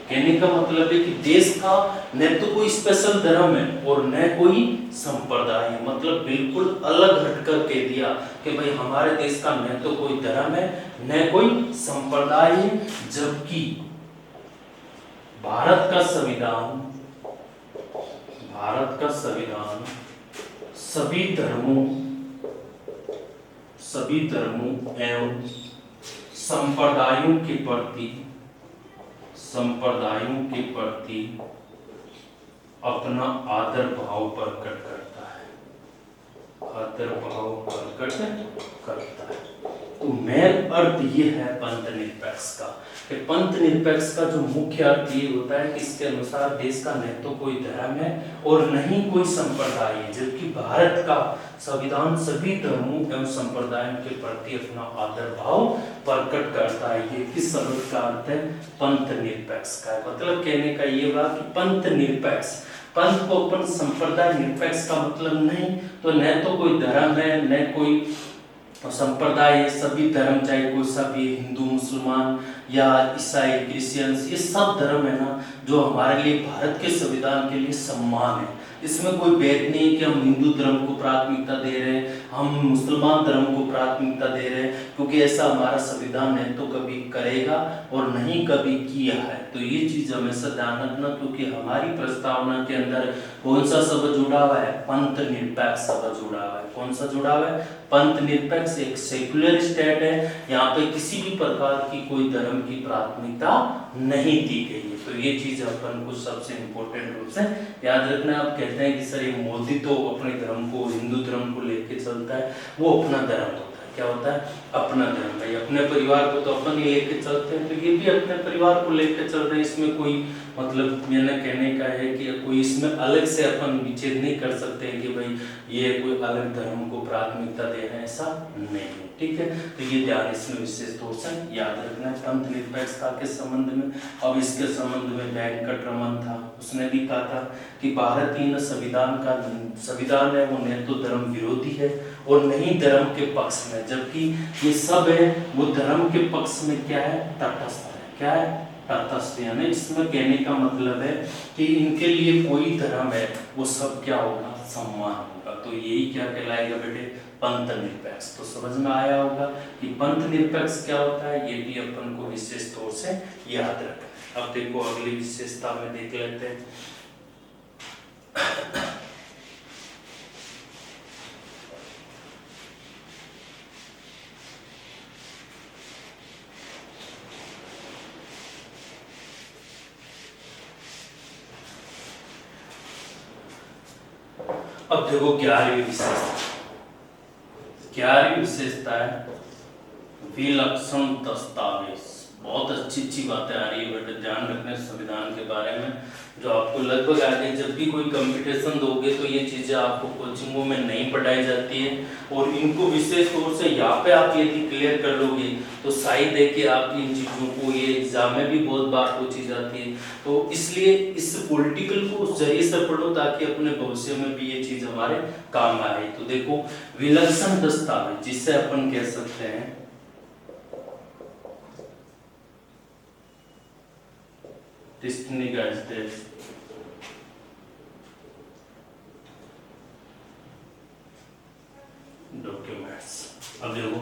कहने का मतलब है कि देश का न तो कोई स्पेशल धर्म है और न कोई संप्रदाय है, मतलब बिल्कुल अलग हटकर कह दिया कि भाई हमारे देश का न तो कोई धर्म है न कोई संप्रदाय है, जबकि भारत का संविधान सभी धर्मों एवं संप्रदायों के प्रति अपना आदर भाव प्रकट करता है। तो मेन अर्थ ये है पंथ निरपेक्ष का, कि पंथ निरपेक्ष का जो मुख्य अर्थ ये होता है कि इसके अनुसार देश का न तो कोई धर्म है और न ही कोई संप्रदाय है, जबकि भारत का संविधान सभी धर्मों एवं संप्रदायों के प्रति अपना आदर भाव प्रकट करता है। ये किस शब्द का अर्थ है? पंथ निरपेक्ष का। मतलब कहने का ये हुआ कि पंथ निरपेक्ष, पंथ को अपन संप्रदाय निरपेक्ष का मतलब नहीं, तो न तो कोई धर्म है न कोई संप्रदाय है, सभी धर्म चाहे कोई सा भी, हिंदू मुसलमान या ईसाई क्रिश्चियंस, ये सब धर्म है ना जो हमारे लिए भारत के संविधान के लिए सम्मान है। इसमें कोई भेद नहीं कि हम हिंदू धर्म को प्राथमिकता दे रहे हैं, हम मुसलमान धर्म को प्राथमिकता दे रहे हैं, क्योंकि ऐसा हमारा संविधान है तो कभी करेगा और नहीं कभी किया है। तो ये चीज हमेशा ध्यान रखना, क्योंकि हमारी प्रस्तावना के अंदर कौन सा शब्द जुड़ा हुआ है? पंथ निरपेक्ष शब्द जुड़ा हुआ है। कौन सा जुड़ा हुआ है? पंथ निरपेक्ष। एक सेक्युलर स्टेट है, यहाँ पे किसी भी प्रकार की कोई धर्म की प्राथमिकता नहीं दी गई है। तो ये चीज अपन को सबसे इम्पोर्टेंट रूप से याद रखना। आप कहते हैं कि सर ये मोदी तो अपने धर्म को, हिंदू धर्म को लेके चलता है, वो अपना धर्म होता है। क्या होता है? अपना धर्म। भाई अपने परिवार को तो अपन ही लेके चलते हैं, तो ये भी अपने परिवार को लेके चल रहे हैं। इसमें कोई मतलब मेरा कहने का है कि कोई इसमें अलग से अपन विच्छेद नहीं कर सकते हैं कि भाई ये कोई अलग धर्म को प्राथमिकता दे रहे हैं, ऐसा नहीं है। ठीक है, तो ये ध्यान इसमें विशेष तौर से याद रखना है पंथ निरपेक्षता के संबंध में। अब इसके संबंध में वेंकटरमन था, उसने भी कहा था कि भारतीय संविधान है वो न तो धर्म विरोधी है और न ही धर्म के पक्ष में, जबकि ये सब है वो धर्म के पक्ष में क्या है? तटस्थ है। क्या है? तटस्थ। यानी इसमें कहने का मतलब है कि इनके लिए कोई धर्म है वो सब क्या होगा? सम्मान होगा। तो यही क्या कहलाएगा बेटे? पंथ निरपेक्ष। तो समझ में आया होगा कि पंथ निरपेक्ष क्या होता है, ये भी अपन को विशेष तौर से याद रखना। अब देखो अगली विशेषता में देख लेते हैं। अब देखो 11वीं विशेषता है विलक्षण दस्तावेज। बहुत अच्छी बातें आ रही है बेटा, ध्यान रखने संविधान के बारे में, जो आपको लगभग आगे जब भी कोई कंपटीशन दोगे तो ये चीजें आपको कोचिंगों में नहीं पढ़ाई जाती है, और इनको विशेष तौर से यहाँ पे आप यदि क्लियर कर लोगे तो शायद है कि आप इन चीजों को ये एग्जाम में भी बहुत बार पूछी जाती है। तो इसलिए इस पॉलिटिकल को उस जरिए से पढ़ो ताकि अपने भविष्य में भी ये चीज हमारे काम आए। तो देखो विलक्षण दस्तावेज, जिससे अपन कह सकते हैं डॉक्यूमेंट्स। अब देखो,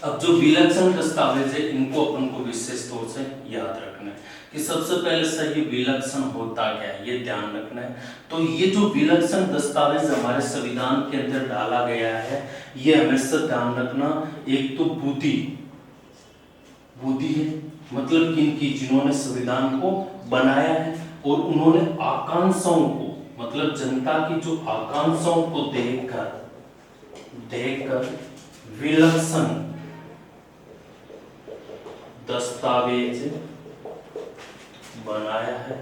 अब जो विलक्षण दस्तावेज है इनको अपन को विशेष तौर से याद रखना है कि सबसे पहले सर ये विलक्षण होता क्या है, ये ध्यान रखना है। तो ये जो विलक्षण दस्तावेज हमारे संविधान के अंदर डाला गया है, ये हमेशा ध्यान रखना, एक तो बुद्धि है, मतलब किनकी? जिन्होंने संविधान को बनाया है और उन्होंने आकांक्षाओं को, मतलब जनता की जो आकांक्षाओं को देखकर विलक्षण दस्तावेज बनाया है।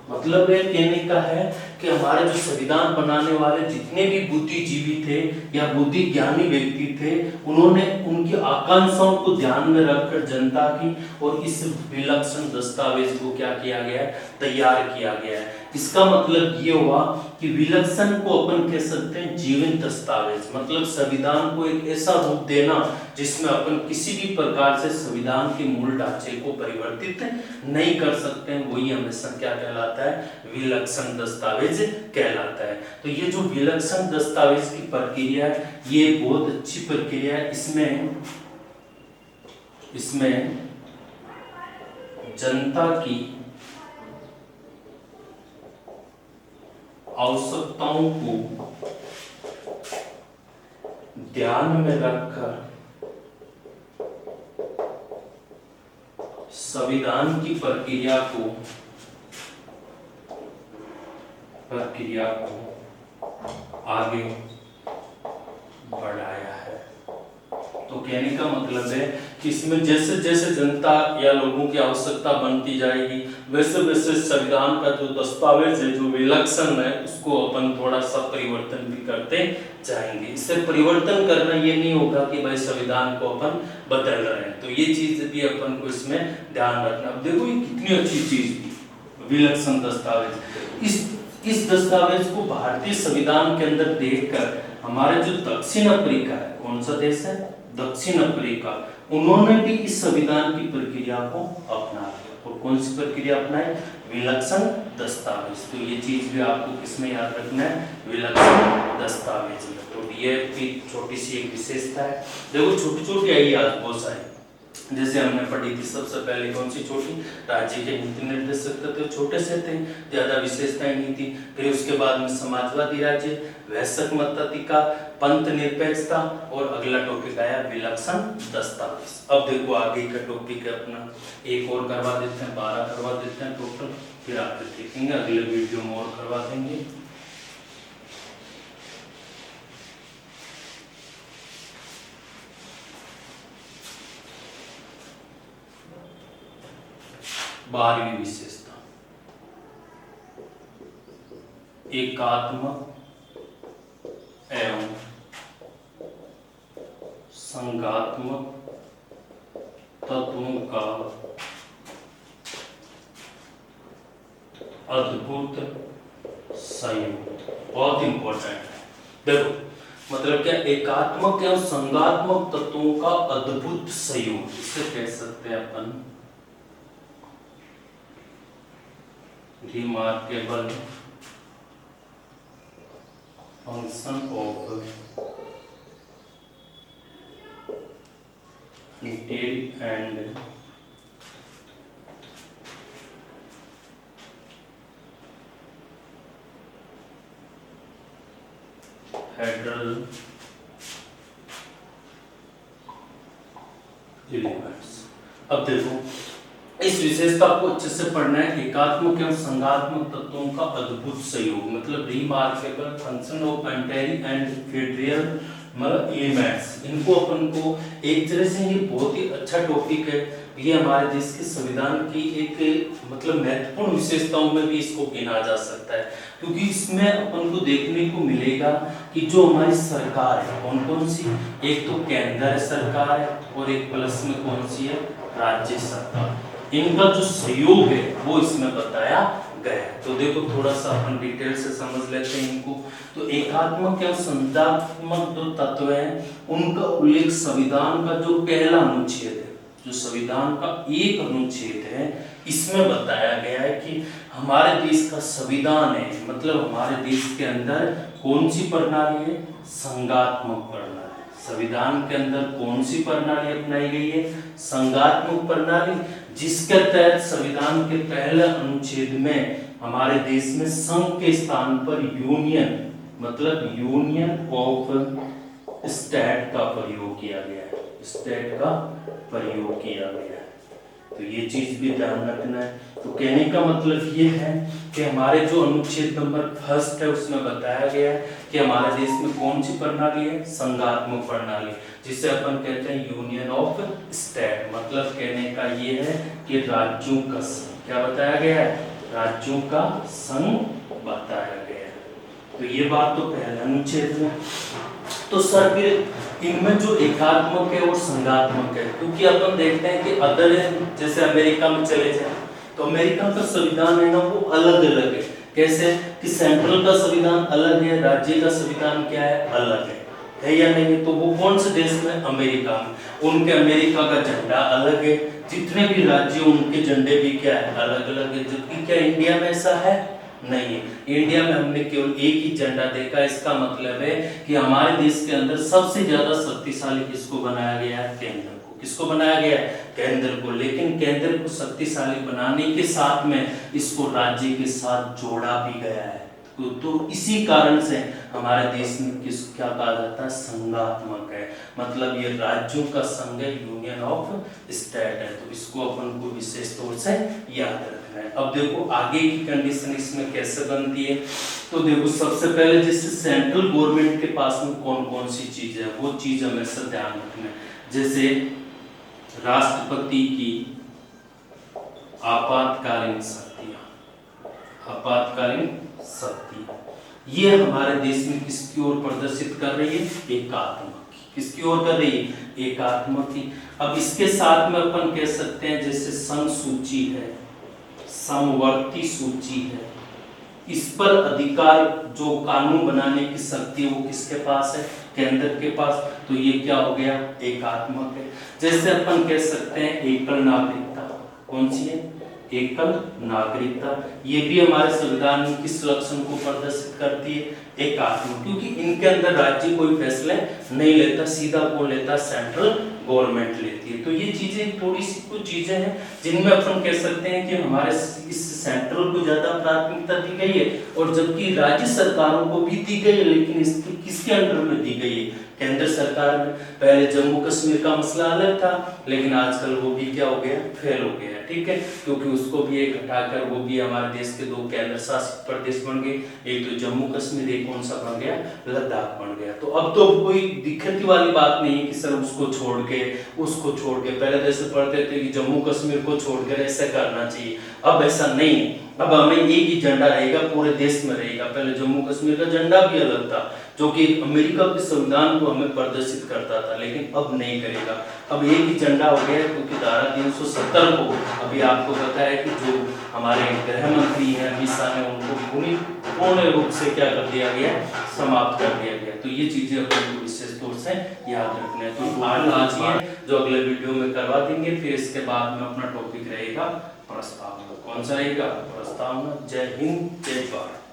मतलब ये कहने का है कि हमारे जो संविधान बनाने वाले जितने भी बुद्धिजीवी थे या बुद्धि ज्ञानी व्यक्ति थे, उन्होंने उनकी आकांक्षाओं को ध्यान में रखकर जनता की और इस विलक्षण दस्तावेज को क्या किया गया है? तैयार किया गया है। इसका मतलब ये हुआ कि कि विलक्षण को अपन कह सकते हैं जीवंत दस्तावेज, मतलब संविधान को एक ऐसा रूप देना जिसमें अपन किसी भी प्रकार से संविधान के मूल ढांचे को परिवर्तित नहीं कर सकते हैं, वही हमेशा क्या कहलाता है, विलक्षण दस्तावेज कहलाता है। तो ये जो विलक्षण दस्तावेज की प्रक्रिया है ये बहुत अच्छी प्रक्रिया है। इसमें जनता की आवश्यकताओं को ध्यान में रखकर संविधान की प्रक्रिया को आगे बढ़ाया है। तो कहने का मतलब है कि इसमें जैसे जैसे जनता या लोगों की आवश्यकता बनती जाएगी वैसे वैसे संविधान का जो दस्तावेज है जो विलक्षण है उसको अपन थोड़ा सा परिवर्तन भी करते जाएंगे। इससे परिवर्तन करना ये नहीं होगा कि भाई संविधान को अपन बदल रहे हैं, तो ये चीज भी अपन को इसमें ध्यान रखना। अब देखो ये कितनी अच्छी चीज विलक्षण दस्तावेज। इस दस्तावेज को भारतीय संविधान के अंदर देखकर हमारे जो दक्षिण अफ्रीका है, कौन सा देश है, दक्षिण अफ्रीका, उन्होंने भी इस संविधान की प्रक्रिया को अपना लिया। और कौन सी प्रक्रिया अपनाई, विलक्षण दस्तावेज। तो ये चीज भी आपको किसमें याद रखना है, विलक्षण दस्तावेज में। तो ये भी छोटी सी एक विशेषता है। देखो छोटी छोटी आई आज बहुत सारी, जैसे हमने पढ़ी थी सबसे पहले कौन सी छोटी, राज्य के नीति निर्देशक थे, छोटे से थे, ज्यादा विशेषताएं नहीं थी। फिर उसके बाद में समाजवादी राज्य, वयस्क मताधिकार, पंथ निरपेक्षता और अगला टॉपिक आया विलक्षण दस्तावेज। अब देखो आगे का टॉपिक है अपना, एक और करवा देते हैं, 12 करवा देते हैं टोटल, फिर आप देखेंगे अगले वीडियो में और करवा देंगे। बारहवीं विशेषता, एकात्मक एवं संघात्मक तत्वों का अद्भुत संयोग। बहुत इंपॉर्टेंट है। देखो मतलब क्या, एकात्मक एवं संघात्मक तत्वों का अद्भुत संयोग, इसे कह सकते हैं अपन remarkable function of detail and heteral elements। अब देखो इस विशेषता को अच्छे से पढ़ना है, एकात्मक एवं संघात्मक तत्वों का अद्भुत संयोग, मतलब रिमार्केबल फंक्शन ऑफ एंटायरी एंड फेडरल मतलब एलिमेंट्स। इनको अपन को एक तरह से ये बहुत ही अच्छा टॉपिक है। ये हमारे देश के संविधान की एक मतलब महत्वपूर्ण विशेषताओं में भी इसको गिना जा सकता है, क्योंकि इसमें अपन को देखने को मिलेगा कि जो हमारी सरकार है कौन कौन सी, एक तो केंद्र सरकार है और एक प्लस में कौन सी है, राज्य सरकार। इनका जो सहयोग है वो इसमें बताया गया है। तो देखो थोड़ा सा अपन डिटेल से समझ लेते हैं इनको। तो एकात्मक एवं संघात्मक जो तत्व हैं उनका उल्लेख संविधान का जो पहला अनुच्छेद है, जो संविधान का एक अनुच्छेद है, इसमें बताया गया है कि हमारे देश का संविधान है, मतलब हमारे देश के अंदर कौन सी प्रणाली है, संघात्मक प्रणाली। संविधान के अंदर कौन सी प्रणाली अपनाई गई है, संघात्मक प्रणाली, जिसके तहत संविधान के पहले अनुच्छेद में हमारे देश में संघ के स्थान पर यूनियन मतलब यूनियन ऑफ स्टेट का प्रयोग किया गया है, स्टेट का प्रयोग किया गया है। तो ये चीज भी ध्यान रखना है। तो कहने का मतलब ये है कि हमारे जो अनुच्छेद नंबर 1 है उसमें बताया गया है कि हमारे देश में कौन सी प्रणाली है, संघात्मक प्रणाली, जिसे अपन कहते हैं यूनियन ऑफ स्टेट। मतलब कहने का ये है कि राज्यों का संघ, क्या बताया गया है, राज्यों का संघ बताया गया है। तो ये बात तो पहले अनुच्छेद में। तो सर फिर इनमें जो एकात्मक है और संघात्मक है, क्योंकि अपन देखते हैं कि अदर जैसे अमेरिका में चले जाए तो अमेरिका का संविधान है ना वो अलग अलग है, कैसे कि सेंट्रल का संविधान अलग है, राज्य का संविधान क्या है, अलग है या नहीं? तो वो कौन से देश में? अमेरिका में। उनके अमेरिका का झंडा अलग है, जितने भी राज्य उनके झंडे भी क्या है, अलग अलग है। जबकि क्या इंडिया में ऐसा है? नहीं है। इंडिया में हमने केवल एक ही झंडा देखा। इसका मतलब है कि हमारे देश के अंदर सबसे ज्यादा शक्तिशाली किसको बनाया गया है? केंद्र को। किसको बनाया गया है? केंद्र को। लेकिन केंद्र को शक्तिशाली बनाने के साथ में इसको राज्य के साथ जोड़ा भी गया है। तो इसी कारण से हमारे देश में किस क्या कहा जाता है? संघात्मक है। मतलब ये राज्यों का संघ है, यूनियन ऑफ स्टेट है। तो इसको अपन को विशेष तौर से याद रखना है। अब देखो आगे की कंडीशन इसमें कैसे बनती है। तो देखो सबसे पहले जैसे सेंट्रल गवर्नमेंट के पास में कौन कौन सी चीज है, वो चीज हमेशा ध्यान रखना है। जैसे राष्ट्रपति की आपातकालीन शक्तियां, आपातकालीन शक्ति ये हमारे देश में किसकी ओर प्रदर्शित कर रही है? एकात्मक की। किसकी ओर कर रही है? एकात्मक की। अब इसके साथ में अपन कह सकते हैं जैसे सम सूची है, समवर्ती सूची है, इस पर अधिकार जो कानून बनाने की शक्ति है वो किसके पास है? केंद्र के पास। तो ये क्या हो गया? एकात्मक है। जैसे अपन कह सकते हैं एकल नागरिकता, कौन सी है? एकल नागरिकता। ये भी हमारे संविधान में किस लक्षण को प्रदर्शित करती है? एकात्मक। क्योंकि इनके अंदर राज्य कोई फैसले नहीं लेता, सीधा कौन लेता? सेंट्रल गवर्नमेंट लेती है। तो ये चीजें थोड़ी सी कुछ चीजें हैं जिनमें अपन कह सकते हैं कि हमारे इस सेंट्रल को ज्यादा प्राथमिकता दी गई है, और जबकि राज्य सरकारों को भी दी गई है, लेकिन इसकी किसके अंडर में दी गई है? केंद्र सरकार में। पहले जम्मू कश्मीर का मसला अलग था, लेकिन आजकल वो भी क्या हो गया? फेल हो गया। ठीक है, क्योंकि उसको भी एक हटाकर वो भी हमारे देश के 2 केंद्र शासित प्रदेश बन गए। एक तो जम्मू कश्मीर, एक कौन सा बन गया? लद्दाख बन गया। तो अब तो कोई दिक्कत वाली बात नहीं है कि सर उसको छोड़ के पहले तो ऐसे पढ़ते थे कि जम्मू कश्मीर को छोड़कर ऐसा करना चाहिए। अब ऐसा नहीं है। अब हमें एक ही झंडा रहेगा, पूरे देश में रहेगा। पहले जम्मू कश्मीर का झंडा भी अलग था, जो कि अमेरिका के संविधान को हमें प्रदर्शित करता था, लेकिन अब नहीं करेगा। अब एक ही झंडा हो गया, क्योंकि धारा 370 को अभी आपको पता है कि जो हमारे गृह मंत्री हैं अमित शाह ने उनको पूर्ण रूप से क्या कर दिया गया? समाप्त कर दिया गया। तो ये चीजें अपन को विशेष तौर से याद रखना है। तो आज ही है जो अगले वीडियो में करवा देंगे। फिर इसके बाद में अपना टॉपिक रहेगा प्रस्तावना। कौन सा रहेगा? प्रस्तावना। जय हिंद, जय भारत।